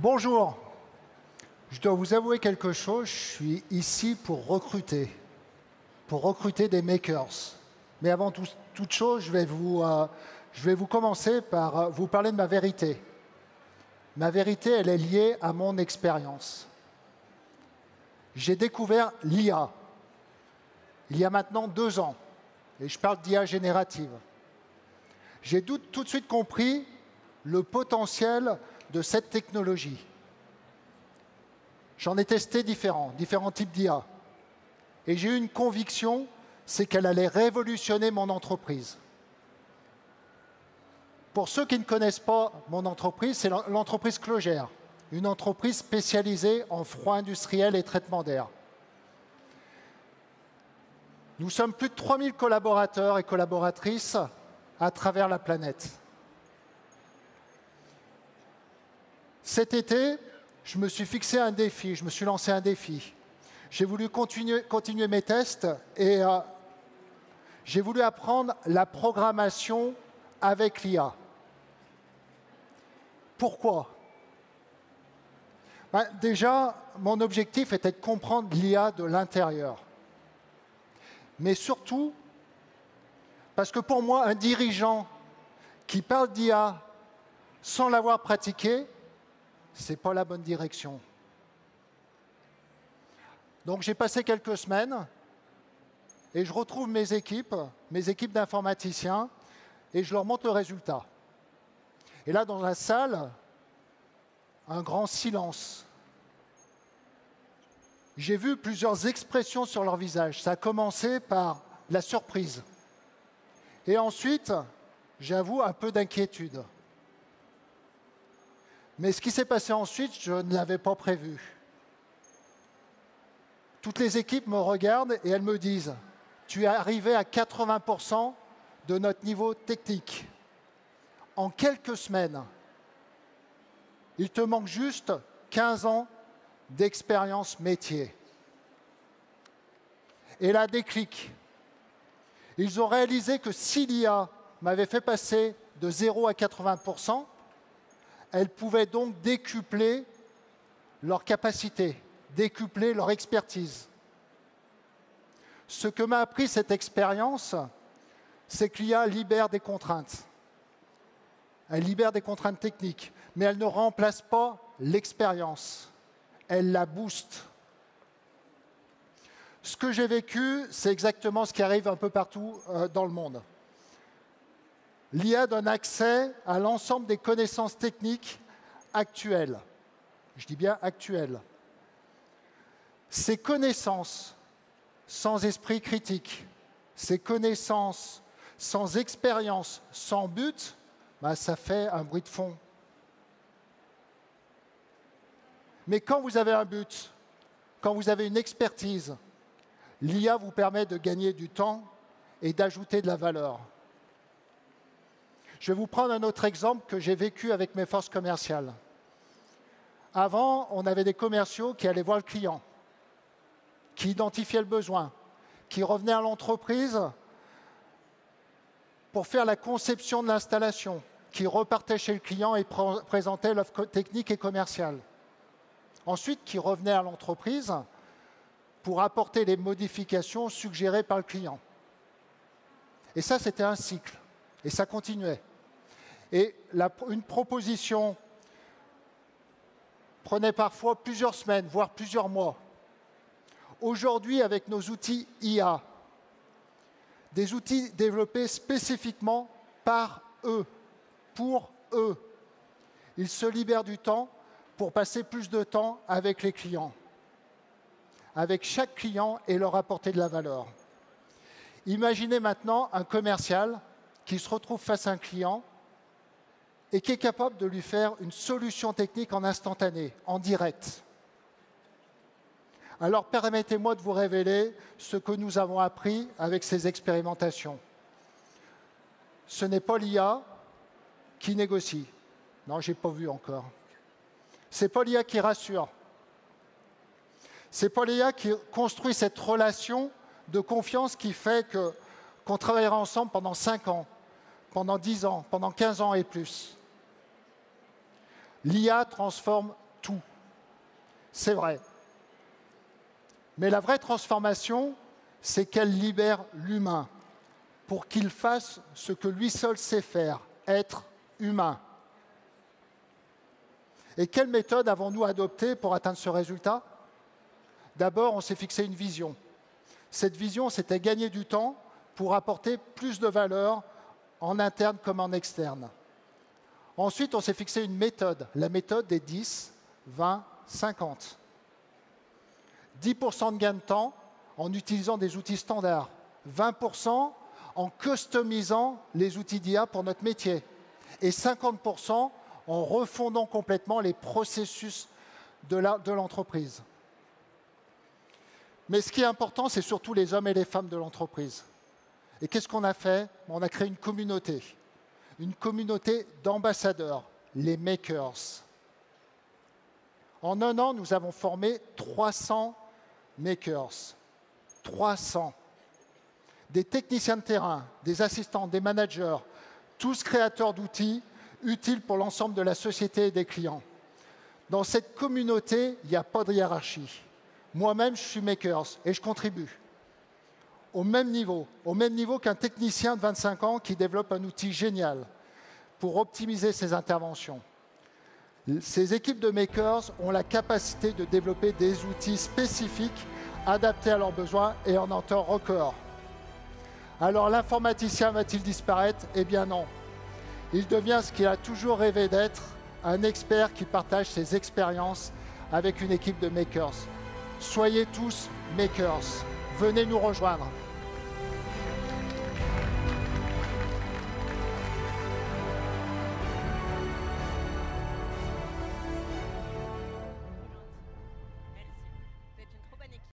Bonjour, je dois vous avouer quelque chose, je suis ici pour recruter des makers. Mais avant toute chose, je vais vous commencer par vous parler de ma vérité. Ma vérité, elle est liée à mon expérience. J'ai découvert l'IA il y a maintenant 2 ans, et je parle d'IA générative. J'ai tout de suite compris le potentiel de cette technologie. J'en ai testé différents types d'IA. Et j'ai eu une conviction, c'est qu'elle allait révolutionner mon entreprise. Pour ceux qui ne connaissent pas mon entreprise, c'est l'entreprise Clogère, une entreprise spécialisée en froid industriel et traitement d'air. Nous sommes plus de 3000 collaborateurs et collaboratrices à travers la planète. Cet été, je me suis fixé un défi, je me suis lancé un défi. J'ai voulu continuer mes tests et j'ai voulu apprendre la programmation avec l'IA. Pourquoi? Déjà, mon objectif était de comprendre l'IA de l'intérieur. Mais surtout, parce que pour moi, un dirigeant qui parle d'IA sans l'avoir pratiqué, ce n'est pas la bonne direction. Donc j'ai passé quelques semaines et je retrouve mes équipes d'informaticiens, et je leur montre le résultat. Et là, dans la salle, un grand silence. J'ai vu plusieurs expressions sur leur visage. Ça a commencé par la surprise. Et ensuite, j'avoue, un peu d'inquiétude. Mais ce qui s'est passé ensuite, je ne l'avais pas prévu. Toutes les équipes me regardent et elles me disent « Tu es arrivé à 80% de notre niveau technique. En quelques semaines, il te manque juste 15 ans d'expérience métier. » Et là, déclic. Ils ont réalisé que si l'IA m'avait fait passer de 0 à 80%, elle pouvait donc décupler leur capacité, décupler leur expertise. Ce que m'a appris cette expérience, c'est que l'IA libère des contraintes. Elle libère des contraintes techniques, mais elle ne remplace pas l'expérience. Elle la booste. Ce que j'ai vécu, c'est exactement ce qui arrive un peu partout dans le monde. L'IA donne accès à l'ensemble des connaissances techniques actuelles. Je dis bien actuelles. Ces connaissances sans esprit critique, ces connaissances sans expérience, sans but, ça fait un bruit de fond. Mais quand vous avez un but, quand vous avez une expertise, l'IA vous permet de gagner du temps et d'ajouter de la valeur. Je vais vous prendre un autre exemple que j'ai vécu avec mes forces commerciales. Avant, on avait des commerciaux qui allaient voir le client, qui identifiaient le besoin, qui revenaient à l'entreprise pour faire la conception de l'installation, qui repartaient chez le client et présentaient l'offre technique et commerciale. Ensuite, qui revenaient à l'entreprise pour apporter les modifications suggérées par le client. Et ça, c'était un cycle. Et ça continuait. Et une proposition prenait parfois plusieurs semaines, voire plusieurs mois. Aujourd'hui, avec nos outils IA, des outils développés spécifiquement par eux, pour eux, ils se libèrent du temps pour passer plus de temps avec les clients, avec chaque client et leur apporter de la valeur. Imaginez maintenant un commercial qui se retrouve face à un client et qui est capable de lui faire une solution technique en instantané, en direct. Alors permettez-moi de vous révéler ce que nous avons appris avec ces expérimentations. Ce n'est pas l'IA qui négocie. Non, je n'ai pas vu encore. Ce n'est pas l'IA qui rassure. Ce n'est pas l'IA qui construit cette relation de confiance qui fait qu'on travaillera ensemble pendant 5 ans, pendant 10 ans, pendant 15 ans et plus. L'IA transforme C'est vrai. Mais la vraie transformation, c'est qu'elle libère l'humain pour qu'il fasse ce que lui seul sait faire, être humain. Et quelle méthode avons-nous adoptée pour atteindre ce résultat? D'abord, on s'est fixé une vision. Cette vision, c'était gagner du temps pour apporter plus de valeur en interne comme en externe. Ensuite, on s'est fixé une méthode, la méthode des 10, 20, 50. 10% de gain de temps en utilisant des outils standards, 20% en customisant les outils d'IA pour notre métier et 50% en refondant complètement les processus de l'entreprise. Mais ce qui est important, c'est surtout les hommes et les femmes de l'entreprise. Et qu'est-ce qu'on a fait? On a créé une communauté d'ambassadeurs, les makers. En un an, nous avons formé 300 makers. 300. Des techniciens de terrain, des assistants, des managers, tous créateurs d'outils utiles pour l'ensemble de la société et des clients. Dans cette communauté, il n'y a pas de hiérarchie. Moi-même, je suis makers et je contribue. Au même niveau qu'un technicien de 25 ans qui développe un outil génial pour optimiser ses interventions. Ces équipes de makers ont la capacité de développer des outils spécifiques adaptés à leurs besoins et en un temps record. Alors l'informaticien va-t-il disparaître? Eh bien non. Il devient ce qu'il a toujours rêvé d'être, un expert qui partage ses expériences avec une équipe de makers. Soyez tous makers. Venez nous rejoindre.